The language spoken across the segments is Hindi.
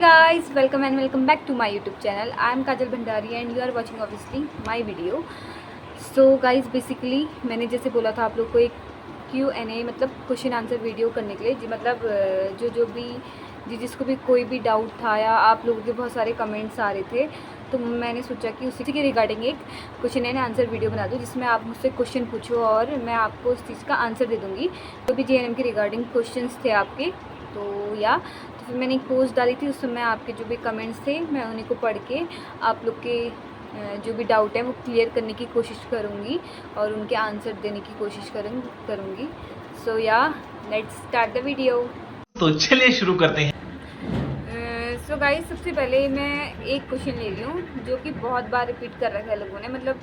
Guys, welcome and welcome back to my YouTube channel. I am Kajal Bhandari and you are watching obviously my video. So guys, basically मैंने जैसे बोला था आप लोग को एक Q&A मतलब क्वेश्चन आंसर वीडियो करने के लिए जी मतलब जो भी जिसको भी कोई भी डाउट था या आप लोगों के बहुत सारे कमेंट्स आ रहे थे, तो मैंने सोचा कि उसी के रिगार्डिंग एक क्वेश्चन एंड आंसर वीडियो बना दूँ जिसमें आप मुझसे क्वेश्चन पूछो और मैं आपको उस चीज़ का आंसर दे दूँगी। जो भी JNM के रिगार्डिंग क्वेश्चंस थे आपके, तो फिर मैंने एक पोस्ट डाली थी, उस समय आपके जो भी कमेंट्स थे मैं उन्हीं को पढ़ के आप लोग के जो भी डाउट है वो क्लियर करने की कोशिश करूँगी और उनके आंसर देने की कोशिश करूँगी। So let's start the video. तो चलिए शुरू करते हैं। सो गाइस, सबसे पहले मैं एक क्वेश्चन ले रही हूँ जो कि बहुत बार रिपीट कर रखा है लोगों ने, मतलब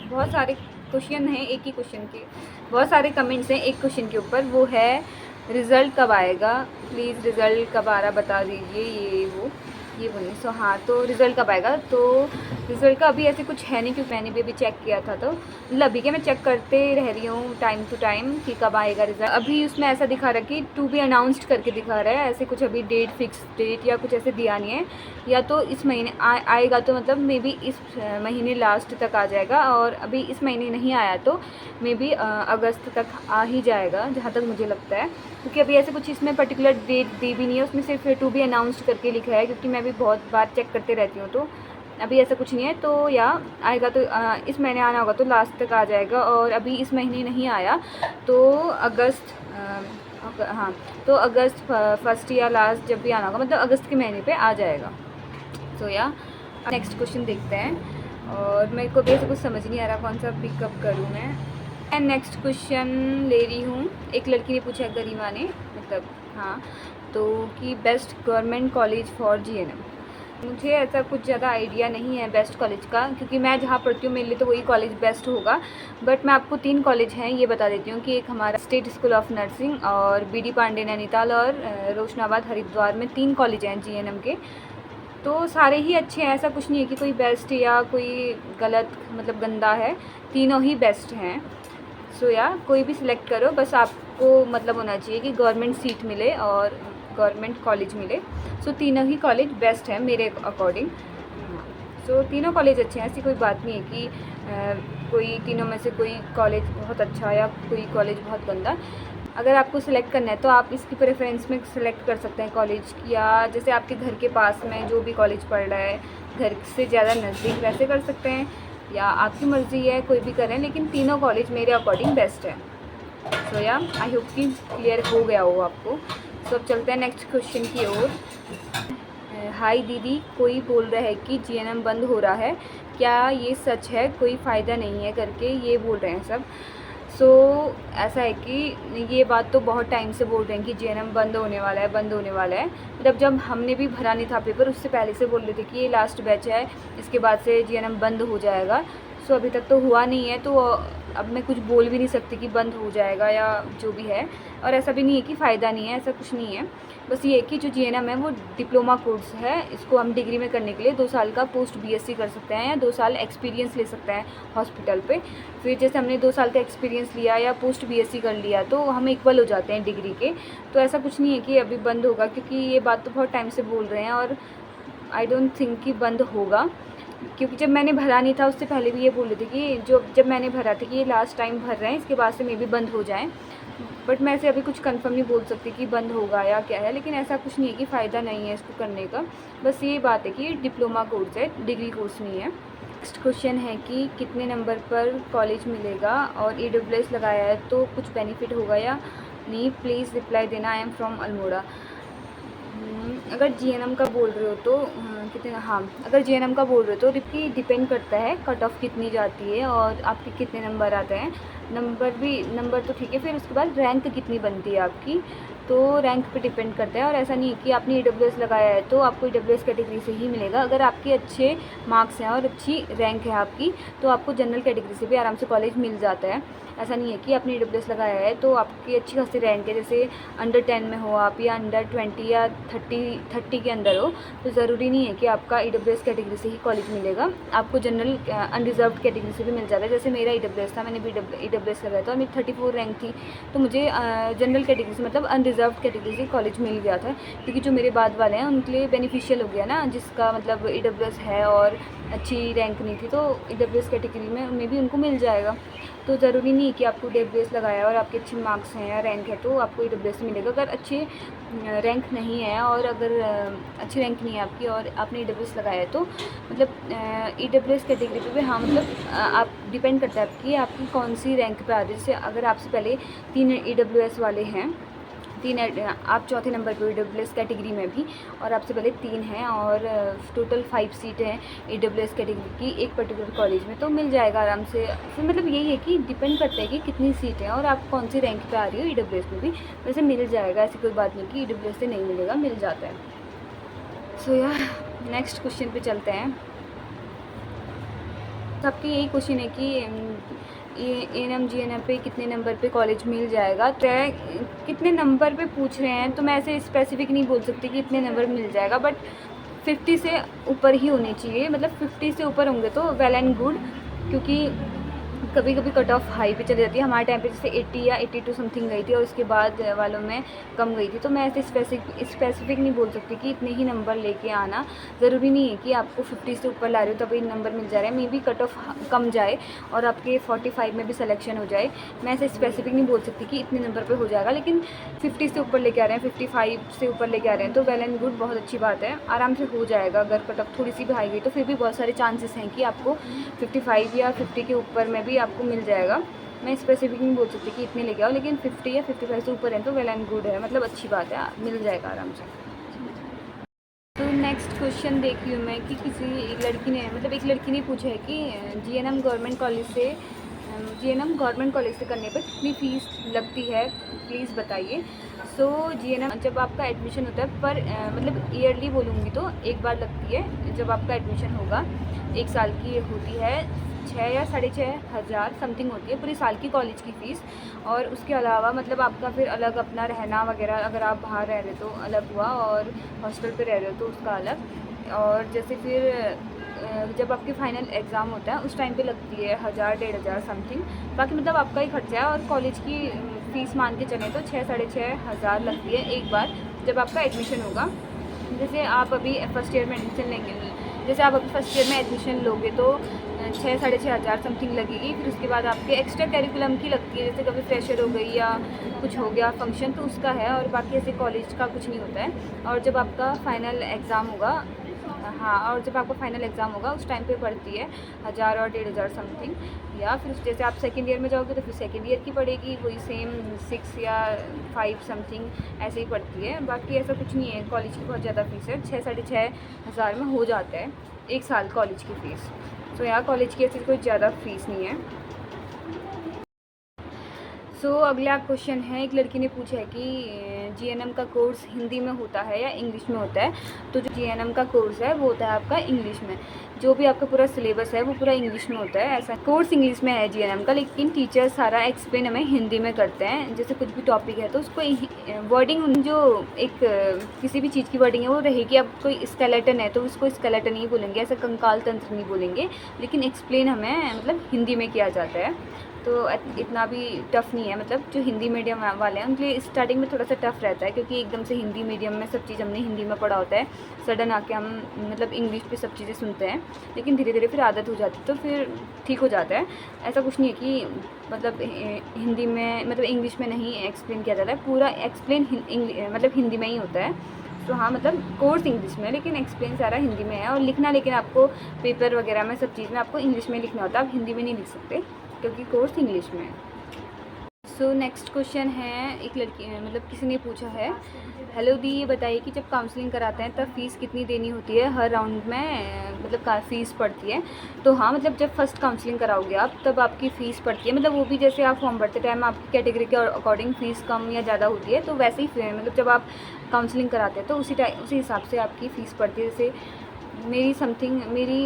बहुत सारे क्वेश्चन हैं एक ही क्वेश्चन के, बहुत सारे कमेंट्स हैं एक क्वेश्चन के ऊपर। वो है रिज़ल्ट कब आएगा, प्लीज़ रिज़ल्ट कब आ रहा बता दीजिए, ये बोलिए। सो हाँ, तो रिज़ल्ट कब आएगा, तो रिज़ल्ट का अभी ऐसे कुछ है नहीं क्योंकि मैंने भी अभी चेक किया था, तो मतलब अभी के मैं चेक करते रह रही हूँ टाइम टू टाइम कि कब आएगा रिज़ल्ट। अभी उसमें ऐसा दिखा रहा है कि टू बी अनाउंस्ड करके दिखा रहा है, ऐसे कुछ अभी डेट फिक्स डेट या कुछ ऐसे दिया नहीं है। या तो इस महीने आएगा तो मतलब मे बी इस महीने लास्ट तक आ जाएगा, और अभी इस महीने नहीं आया तो मे बी अगस्त तक आ ही जाएगा जहाँ तक मुझे लगता है, क्योंकि अभी ऐसे कुछ इसमें पर्टिकुलर डेट दी भी नहीं है, उसमें सिर्फ टू बी अनाउंस्ड करके लिखा है, क्योंकि मैं भी बहुत बार चेक करते रहती हूँ, तो अभी ऐसा कुछ नहीं है। तो आएगा तो इस महीने आना होगा तो लास्ट तक आ जाएगा, और अभी इस महीने नहीं आया तो अगस्त हाँ, तो अगस्त फर्स्ट या लास्ट जब भी आना होगा मतलब अगस्त के महीने पे आ जाएगा। तो नेक्स्ट क्वेश्चन देखते हैं, और मेरे को भी ऐसे कुछ समझ नहीं आ रहा कौन सा पिकअप करूँ मैं। एंड नेक्स्ट क्वेश्चन ले रही हूँ, एक लड़की ने पूछा है, गरिमा ने, मतलब हाँ, तो कि best government college for JNM। मुझे ऐसा कुछ ज़्यादा आइडिया नहीं है बेस्ट कॉलेज का, क्योंकि मैं जहाँ पढ़ती हूँ मेरे लिए तो वही कॉलेज बेस्ट होगा। बट मैं आपको 3 कॉलेज हैं ये बता देती हूँ कि एक हमारा स्टेट स्कूल ऑफ नर्सिंग, और BD पांडे नैनीताल, और रोशनाबाद हरिद्वार में 3 कॉलेज हैं JNM के। तो सारे ही अच्छे हैं, ऐसा कुछ नहीं है कि कोई बेस्ट या कोई गलत मतलब गंदा है, तीनों ही बेस्ट हैं। सो कोई भी सिलेक्ट करो, बस आपको मतलब होना चाहिए कि गवर्नमेंट सीट मिले और गवर्नमेंट कॉलेज मिले। सो तीनों ही कॉलेज बेस्ट हैं मेरे अकॉर्डिंग। सो तीनों कॉलेज अच्छे हैं, ऐसी कोई बात नहीं है कि कोई तीनों में से कोई कॉलेज बहुत अच्छा या कोई कॉलेज बहुत गंदा। अगर आपको सिलेक्ट करना है तो आप इसकी प्रेफरेंस में सिलेक्ट कर सकते हैं कॉलेज, या जैसे आपके घर के पास में जो भी कॉलेज पढ़ रहा है घर से ज़्यादा नज़दीक वैसे कर सकते हैं, या आपकी मर्ज़ी है कोई भी करें, लेकिन तीनों कॉलेज मेरे अकॉर्डिंग बेस्ट है। सो आई होप कि क्लियर हो गया हो आपको। सो अब चलते हैं नेक्स्ट क्वेश्चन की ओर। हाय दीदी, कोई बोल रहा है कि JNM बंद हो रहा है, क्या ये सच है, कोई फ़ायदा नहीं है करके ये बोल रहे हैं सब। सो ऐसा है कि ये बात तो बहुत टाइम से बोल रहे हैं कि JNM बंद होने वाला है, बंद होने वाला है। मतलब जब हमने भी भरा नहीं था पेपर उससे पहले से बोल रहे थे कि ये लास्ट बैच है, इसके बाद से JNM बंद हो जाएगा। सो अभी तक तो हुआ नहीं है, तो अब मैं कुछ बोल भी नहीं सकती कि बंद हो जाएगा या जो भी है। और ऐसा भी नहीं है कि फ़ायदा नहीं है, ऐसा कुछ नहीं है। बस ये है कि जो JNM है वो डिप्लोमा कोर्स है, इसको हम डिग्री में करने के लिए 2 साल का पोस्ट BSc कर सकते हैं या 2 साल एक्सपीरियंस ले सकते हैं हॉस्पिटल पे। फिर जैसे हमने 2 साल का एक्सपीरियंस लिया या पोस्ट BSc कर लिया तो हम इक्वल हो जाते हैं डिग्री के। तो ऐसा कुछ नहीं है कि अभी बंद होगा, क्योंकि ये बात तो बहुत टाइम से बोल रहे हैं, और आई डोंट थिंक कि बंद होगा। क्योंकि जब मैंने भरा नहीं था उससे पहले भी ये बोल रहे थे कि जब मैंने भरा था कि ये लास्ट टाइम भर रहे हैं, इसके बाद से मे बी बंद हो जाए। बट मैं ऐसे अभी कुछ कंफर्म नहीं बोल सकती कि बंद होगा या क्या है, लेकिन ऐसा कुछ नहीं है कि फ़ायदा नहीं है इसको करने का। बस ये बात है कि ये डिप्लोमा कोर्स है, डिग्री कोर्स नहीं है। नेक्स्ट क्वेश्चन है कि कितने नंबर पर कॉलेज मिलेगा, और EWS लगाया है तो कुछ बेनिफिट होगा या नहीं, प्लीज़ रिप्लाई देना। I am from Almora. अगर JNM का बोल रहे हो तो कितने, हाँ, अगर JNM का बोल रहे हो तो डिपेंड करता है कट ऑफ कितनी जाती है और आपके कितने नंबर आते हैं। नंबर तो ठीक है, फिर उसके बाद रैंक कितनी बनती है आपकी, तो रैंक पे डिपेंड करता है। और ऐसा नहीं है कि आपने EWS लगाया है तो आपको EWS कैटेगरी से ही मिलेगा। अगर आपके अच्छे मार्क्स हैं और अच्छी रैंक है आपकी तो आपको जनरल कैटेगरी से भी आराम से कॉलेज मिल जाता है। ऐसा नहीं है कि आपने EWS लगाया है तो आपकी अच्छी खासी रैंक है, जैसे अंडर 10 में हो आप या अंडर 20 या 30 के अंदर हो, तो ज़रूरी नहीं है कि आपका EWS कैटेगरी से ही कॉलेज मिलेगा। आपको जनरल अनरिजर्व्ड कैटेगरी से भी मिल जाता है। जैसे मेरा EWS था, मैंने भी EWS लगाया था और मेरी 34 रैंक थी, तो मुझे जनरल कैटेगरी से मतलब अनरिजर्व रिजर्व कैटेगरी से कॉलेज मिल गया था, क्योंकि जो मेरे बाद वाले हैं उनके लिए बेनिफिशियल हो गया ना, जिसका मतलब EWS है और अच्छी रैंक नहीं थी तो EWS कैटेगरी में भी उनको मिल जाएगा। तो ज़रूरी नहीं कि आपको EWS लगाया और आपके अच्छे मार्क्स हैं या रैंक है तो आपको EWS मिलेगा। अगर अच्छे रैंक नहीं है और अगर अच्छी रैंक नहीं है आपकी और आपने EWS लगाया है तो मतलब EWS कैटेगरी पे भी हाँ मतलब आप डिपेंड करता है आपकी कौन सी रैंक पे आ रही है। जैसे अगर आपसे पहले 3 EWS वाले हैं, 3 आप चौथे नंबर पे EWS कैटेगरी में भी, और आपसे पहले 3 हैं और टोटल 5 सीट हैं EWS कैटेगरी की एक पर्टिकुलर कॉलेज में, तो मिल जाएगा आराम से। फिर मतलब यही है कि डिपेंड करता है कि कितनी सीटें हैं और आप कौन सी रैंक पे आ रही हो EWS में भी, वैसे मिल जाएगा। ऐसी कोई बात नहीं कि EWS से नहीं मिलेगा, मिल जाता है। सो यार नेक्स्ट क्वेश्चन पे चलते हैं। सबकी यही क्वेश्चन है कि A&M GNM पे कितने नंबर पे कॉलेज मिल जाएगा। तो कितने नंबर पे पूछ रहे हैं तो मैं ऐसे स्पेसिफिक नहीं बोल सकती कि इतने नंबर मिल जाएगा, बट 50 से ऊपर ही होने चाहिए। मतलब 50 से ऊपर होंगे तो वेल एंड गुड, क्योंकि कभी कभी कट ऑफ हाई पे चली जाती है। हमारे टाइम पे जैसे 80 या 82 समथिंग गई थी और उसके बाद वालों में कम गई थी। तो मैं ऐसे स्पेसिफिक नहीं बोल सकती कि इतने ही नंबर लेके आना। ज़रूरी नहीं है कि आपको 50 से ऊपर ला रहे हो तभी नंबर मिल जा रहा है। मे बी कट ऑफ कम जाए और आपके 45 में भी सिलेक्शन हो जाए। मैं ऐसे स्पेसिफिक नहीं बोल सकती कि इतने नंबर पर हो जाएगा, लेकिन 50 से ऊपर लेके आ रहे हैं, 55 से ऊपर लेके आ रहे हैं तो वेल एंड गुड, बहुत अच्छी बात है, आराम से हो जाएगा। अगर कट ऑफ थोड़ी सी भी हाई गई तो फिर भी बहुत सारे चांसेस हैं कि आपको 55 या 50 के ऊपर में भी आपको मिल जाएगा। मैं स्पेसिफिक नहीं बोल सकती कि इतने लेके आओ, लेकिन 50 या 55 से ऊपर है तो वेल एंड गुड है, मतलब अच्छी बात है, मिल जाएगा आराम से। तो नेक्स्ट क्वेश्चन देख रही हूँ मैं कि एक लड़की ने पूछा है कि GNM गवर्नमेंट कॉलेज से करने पर कितनी फ़ीस लगती है, प्लीज़ बताइए। सो GNM जब आपका एडमिशन होता है पर मतलब ईयरली बोलूँगी तो एक बार लगती है। जब आपका एडमिशन होगा 1 साल की होती है, 6 या 6,500 समथिंग होती है पूरी साल की कॉलेज की फ़ीस। और उसके अलावा मतलब आपका फिर अलग अपना रहना वगैरह, अगर आप बाहर रह रहे तो अलग हुआ और हॉस्टल पे रह रहे हो तो उसका अलग। और जैसे फिर जब आपके फाइनल एग्ज़ाम होता है उस टाइम पे लगती है 1,000-1,500 समथिंग। बाकी मतलब आपका ही खर्चा है। और कॉलेज की फ़ीस मान के चलें तो 6-6,500 लगती है एक बार जब आपका एडमिशन होगा। जैसे आप अभी फर्स्ट ईयर में एडमिशन लोगे तो 6-6,500 समथिंग लगेगी। फिर उसके बाद आपके एक्स्ट्रा करिकुलम की लगती है, जैसे कभी फ्रेशर हो गई या कुछ हो गया फंक्शन तो उसका है, और बाकी ऐसे कॉलेज का कुछ नहीं होता है। और जब आपका फाइनल एग्ज़ाम होगा उस टाइम पे पड़ती है 1,000 और 1,500 समथिंग। या फिर जैसे आप सेकेंड ईयर में जाओगे तो फिर सेकेंड ईयर की पड़ेगी वही सेम 6 या 5 समथिंग ऐसे ही पड़ती है। बाकी ऐसा कुछ नहीं है, कॉलेज की बहुत ज़्यादा फ़ीस है, 6-6,500 में हो जाता है 1 साल कॉलेज की फ़ीस। तो यहाँ कॉलेज की ऐसी कोई ज़्यादा फ़ीस नहीं है। सो अगला क्वेश्चन है, एक लड़की ने पूछा है कि GNM का कोर्स हिंदी में होता है या इंग्लिश में होता है। तो जो GNM का कोर्स है वो होता है आपका इंग्लिश में। जो भी आपका पूरा सिलेबस है वो पूरा इंग्लिश में होता है। ऐसा कोर्स इंग्लिश में है GNM का, लेकिन टीचर सारा एक्सप्लेन हमें हिंदी में करते हैं। जैसे कुछ भी टॉपिक है तो उसको वर्डिंग, जो एक किसी भी चीज़ की वर्डिंग है वो रहेगी। अब कोई स्केलेटन है तो उसको स्केलेटन ही बोलेंगे, ऐसा कंकाल तंत्र नहीं बोलेंगे, लेकिन एक्सप्लेन हमें मतलब हिंदी में किया जाता है। तो इतना भी टफ़ नहीं है। मतलब जो हिंदी मीडियम वाले हैं उनके लिए स्टार्टिंग में थोड़ा सा टफ़ रहता है, क्योंकि एकदम से हिंदी मीडियम में सब चीज़ हमने हिंदी में पढ़ा होता है, सडन आके हम मतलब इंग्लिश पे सब चीज़ें सुनते हैं। लेकिन धीरे धीरे फिर आदत हो जाती है तो फिर ठीक हो जाता है। ऐसा कुछ नहीं है कि मतलब हिंदी में मतलब इंग्लिश में नहीं एक्सप्लेन किया जाता है, पूरा एक्सप्लेन मतलब हिंदी में ही होता है। तो हाँ मतलब कोर्स इंग्लिश में, लेकिन एक्सप्लेन सारा हिंदी में है। और लिखना लेकिन आपको पेपर वगैरह में सब चीज़ में आपको इंग्लिश में लिखना होता है, आप हिंदी में नहीं लिख सकते क्योंकि कोर्स इंग्लिश में है। सो नेक्स्ट क्वेश्चन है, एक लड़की मतलब किसी ने पूछा है, हेलो दी ये बताइए कि जब काउंसलिंग कराते हैं तब फ़ीस कितनी देनी होती है हर राउंड में, मतलब का फ़ीस पड़ती है। तो हाँ मतलब जब फर्स्ट काउंसलिंग कराओगे आप तब आपकी फ़ीस पड़ती है। मतलब वो भी जैसे आप फॉर्म भरते टाइम आपकी कैटेगरी के अकॉर्डिंग फ़ीस कम या ज़्यादा होती है, तो वैसे ही मतलब जब आप काउंसलिंग कराते हैं तो उसी हिसाब से आपकी फ़ीस पड़ती है। जैसे मेरी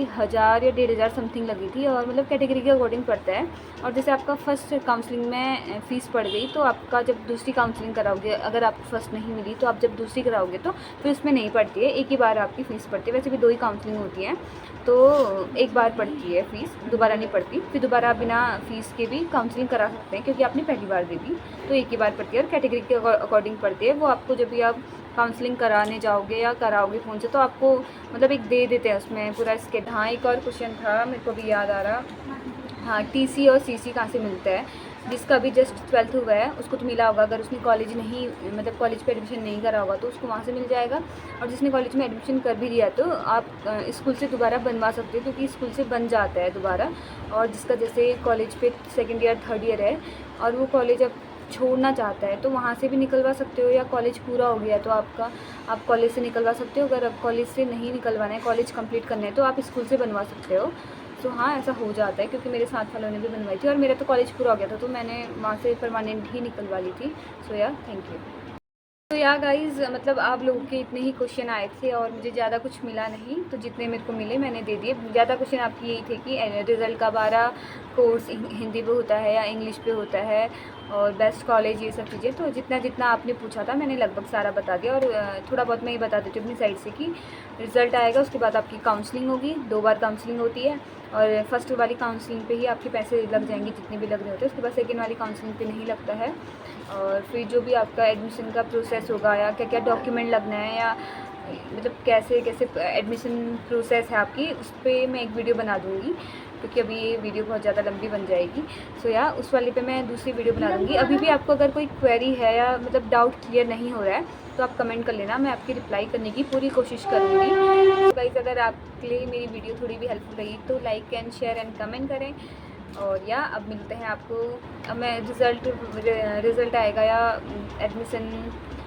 1000 या 1500 समथिंग लगी थी, और मतलब कैटेगरी के अकॉर्डिंग पड़ता है। और जैसे आपका फ़र्स्ट काउंसलिंग में फ़ीस पड़ गई, तो आपका जब दूसरी काउंसलिंग कराओगे, अगर आपको फ़र्स्ट नहीं मिली तो आप जब दूसरी कराओगे तो फिर उसमें नहीं पड़ती है, एक ही बार आपकी फ़ीस पड़ती है। वैसे भी 2 ही काउंसलिंग होती हैं, तो एक बार पड़ती है फ़ीस, दोबारा नहीं पड़ती। फिर दोबारा आप बिना फ़ीस के भी काउंसलिंग करा सकते हैं, क्योंकि आपने पहली बार दे दी, तो एक ही बार पड़ती है और कैटेगरी के अकॉर्डिंग पड़ती है। वो आपको जब भी आप काउंसलिंग कराने जाओगे या कराओगे फ़ोन से, तो आपको मतलब एक दे देते हैं उसमें पूरा स्केच। हाँ, एक और क्वेश्चन था, मेरे को भी याद आ रहा। हाँ, टीसी और सीसी कहाँ से मिलता है? जिसका भी जस्ट 12th हुआ है उसको तो मिला होगा। अगर उसने कॉलेज नहीं, मतलब कॉलेज पे एडमिशन नहीं करा होगा तो उसको वहाँ से मिल जाएगा। और जिसने कॉलेज में एडमिशन कर भी लिया तो आप स्कूल से दोबारा बनवा सकते हो, क्योंकि स्कूल से बन जाता है दोबारा। और जिसका जैसे कॉलेज पे 2nd ईयर 3rd ईयर है और वो कॉलेज अब छोड़ना चाहता है, तो वहाँ से भी निकलवा सकते हो, या कॉलेज पूरा हो गया तो आप कॉलेज से निकलवा सकते हो। अगर अब कॉलेज से नहीं निकलवाना है, कॉलेज कंप्लीट करना है, तो आप स्कूल से बनवा सकते हो। तो हाँ, ऐसा हो जाता है, क्योंकि मेरे साथ वालों ने भी बनवाई थी और मेरा तो कॉलेज पूरा हो गया था, तो मैंने वहाँ से परमानेंट ही निकलवा ली थी। सो या थैंक यू। तो या गाइज़, मतलब आप लोगों के इतने ही क्वेश्चन आए थे और मुझे ज़्यादा कुछ मिला नहीं, तो जितने मेरे को मिले मैंने दे दिए। ज़्यादा क्वेश्चन आपकी यही थे कि रिज़ल्ट कब आ रहा, कोर्स हिंदी पे होता है या इंग्लिश पे होता है, और बेस्ट कॉलेज, ये सब चीज़ें। तो जितना जितना आपने पूछा था मैंने लगभग सारा बता दिया। और थोड़ा बहुत मैं ये बता देती हूँ अपनी साइड से कि रिज़ल्ट आएगा, उसके बाद आपकी काउंसलिंग होगी। 2 बार काउंसलिंग होती है, और फर्स्ट वाली काउंसलिंग पे ही आपके पैसे लग जाएंगे जितने भी लग रहे होते हैं। उसके बाद सेकेंड वाली काउंसलिंग पे नहीं लगता है। और फिर जो भी आपका एडमिशन का प्रोसेस होगा, या क्या क्या डॉक्यूमेंट लगना है, या मतलब कैसे कैसे एडमिशन प्रोसेस है आपकी, उस पर मैं एक वीडियो बना दूँगी, क्योंकि अभी ये वीडियो बहुत ज़्यादा लंबी बन जाएगी। सो या उस वाले पे मैं दूसरी वीडियो बना दूँगी। अभी भी आपको अगर कोई क्वेरी है या मतलब डाउट क्लियर नहीं हो रहा है, तो आप कमेंट कर लेना, मैं आपकी रिप्लाई करने की पूरी कोशिश करूँगी। तो गाइस, अगर आपके लिए मेरी वीडियो थोड़ी भी हेल्पफुल रही तो like and share and comment करें। और या अब मिलते हैं आपको, अब मैं रिज़ल्ट आएगा या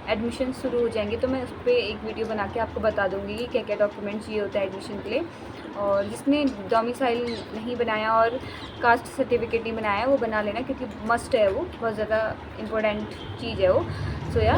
एडमिशन शुरू हो जाएंगे, तो मैं उस पर एक वीडियो बना के आपको बता दूंगी कि क्या क्या डॉक्यूमेंट चाहिए होता है एडमिशन के लिए। और जिसने डोमिसाइल नहीं बनाया और कास्ट सर्टिफिकेट नहीं बनाया, वो बना लेना, क्योंकि मस्ट है, वो बहुत ज़्यादा इम्पोर्टेंट चीज़ है वो। सो या